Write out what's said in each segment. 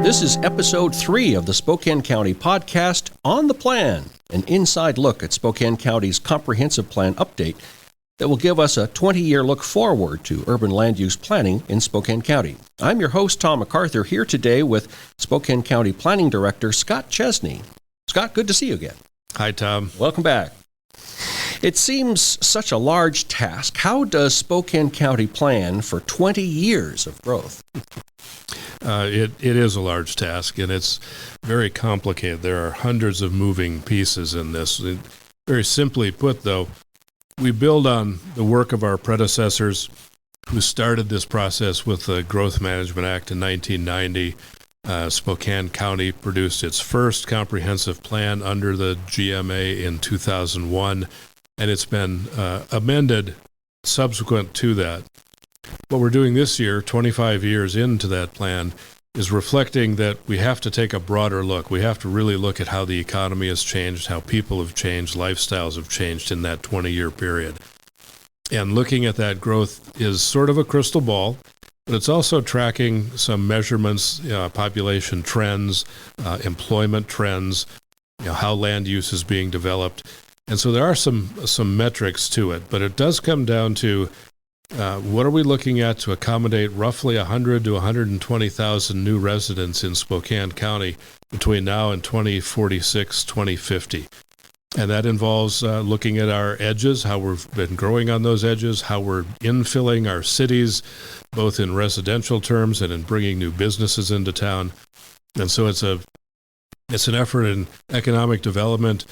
This is episode 3 of the Spokane County podcast, On the Plan, an inside look at Spokane County's comprehensive plan update that will give us a 20-year look forward to urban land use planning in Spokane County. I'm your host, Tom MacArthur, here today with Spokane County Planning Director Scott Chesney. Scott, good to see you again. Hi, Tom. Welcome back. It seems such a large task. How does Spokane County plan for 20 years of growth? It is a large task, and it's very complicated. There are hundreds of moving pieces in this. Very simply put, though, we build on the work of our predecessors who started this process with the Growth Management Act in 1990. Spokane County produced its first comprehensive plan under the GMA in 2001, and it's been amended subsequent to that. What we're doing this year, 25 years into that plan, is reflecting that we have to take a broader look. We have to really look at how the economy has changed, how people have changed, lifestyles have changed in that 20-year period. And looking at that growth is sort of a crystal ball, but it's also tracking some measurements, population trends, employment trends, how land use is being developed. And so there are some metrics to it, but it does come down to what are we looking at to accommodate roughly 100 to 120,000 new residents in Spokane County between now and 2046, 2050. And that involves looking at our edges, how we've been growing on those edges, how we're infilling our cities, both in residential terms and in bringing new businesses into town. And so it's an effort in economic development,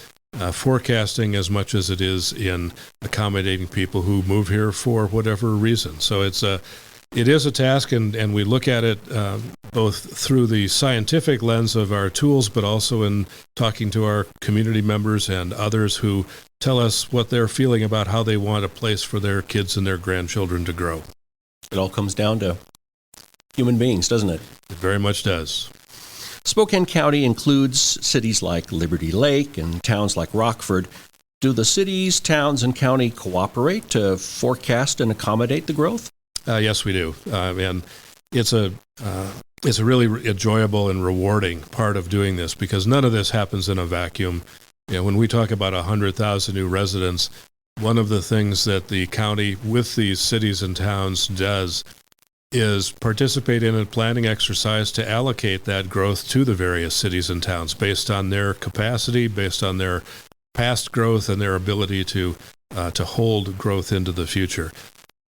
forecasting as much as it is in accommodating people who move here for whatever reason. So it is a task, and we look at it both through the scientific lens of our tools, but also in talking to our community members and others who tell us what they're feeling about how they want a place for their kids and their grandchildren to grow. It all comes down to human beings, doesn't it? It very much does. Spokane County includes cities like Liberty Lake and towns like Rockford. Do the cities, towns, and county cooperate to forecast and accommodate the growth? Yes, we do. And it's a really enjoyable and rewarding part of doing this because none of this happens in a vacuum. When we talk about 100,000 new residents, one of the things that the county with these cities and towns does is participate in a planning exercise to allocate that growth to the various cities and towns based on their capacity, based on their past growth and their ability to hold growth into the future.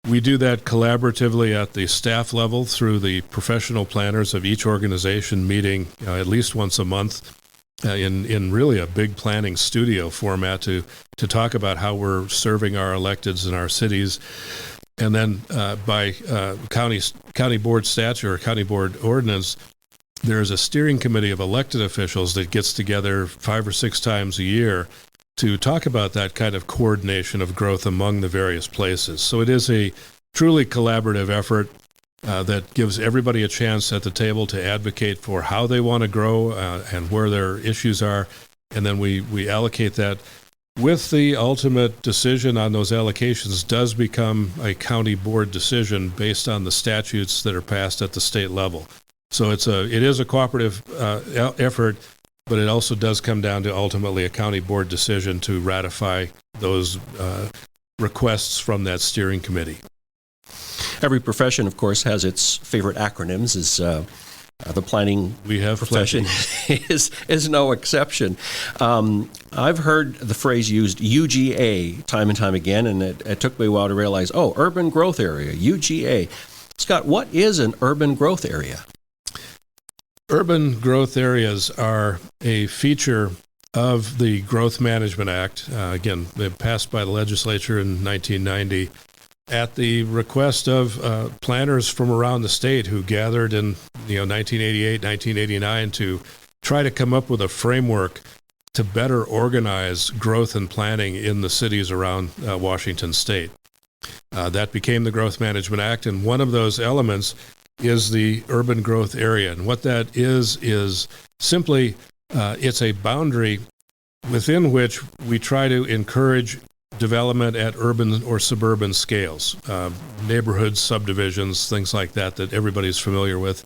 We do that collaboratively at the staff level through the professional planners of each organization meeting at least once a month in really a big planning studio format to talk about how we're serving our electeds in our cities. And then by county board statute or county board ordinance, there is a steering committee of elected officials that gets together 5 or 6 times a year to talk about that kind of coordination of growth among the various places. So it is a truly collaborative effort that gives everybody a chance at the table to advocate for how they want to grow and where their issues are. And then we allocate that with the ultimate decision on those allocations does become a county board decision based on the statutes that are passed at the state level. So it is a cooperative effort, but it also does come down to ultimately a county board decision to ratify those requests from that steering committee. Every profession, of course, has its favorite acronyms. The planning profession is no exception. I've heard the phrase used UGA time and time again, and it took me a while to realize, urban growth area, UGA. Scott, what is an urban growth area? Urban growth areas are a feature of the Growth Management Act. Again, they passed by the legislature in 1990. At the request of planners from around the state who gathered in 1988, 1989 to try to come up with a framework to better organize growth and planning in the cities around Washington state. That became the Growth Management Act, and one of those elements is the urban growth area. And what that is simply it's a boundary within which we try to encourage development at urban or suburban scales, neighborhoods, subdivisions, things like that everybody's familiar with.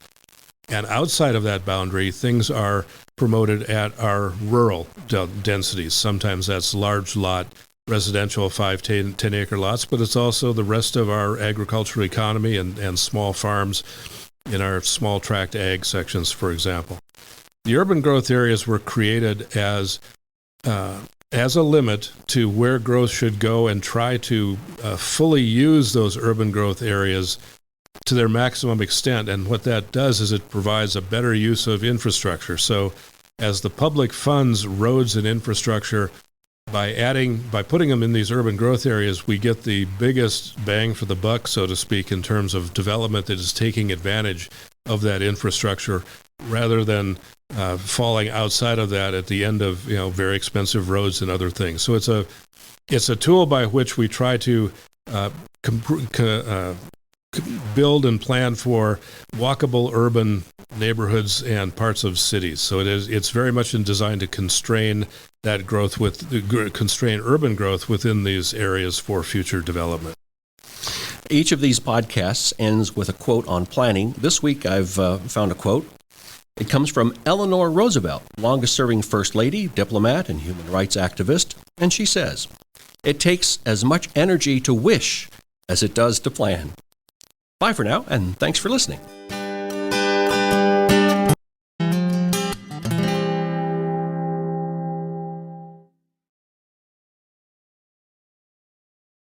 And outside of that boundary, things are promoted at our rural densities. Sometimes that's large lot residential 5, 10 acre lots, but it's also the rest of our agricultural economy and small farms in our small tract ag sections, for example. The urban growth areas were created as a limit to where growth should go and try to fully use those urban growth areas to their maximum extent. And what that does is it provides a better use of infrastructure. So as the public funds roads and infrastructure, by putting them in these urban growth areas, we get the biggest bang for the buck, so to speak, in terms of development that is taking advantage of that infrastructure rather than falling outside of that at the end of very expensive roads and other things. So it's a tool by which we try to build and plan for walkable urban neighborhoods and parts of cities. So it's very much designed to constrain that growth constrain urban growth within these areas for future development. Each of these podcasts ends with a quote on planning. This week I've found a quote. It comes from Eleanor Roosevelt, longest-serving First Lady, diplomat, and human rights activist, and she says, "It takes as much energy to wish as it does to plan." Bye for now, and thanks for listening.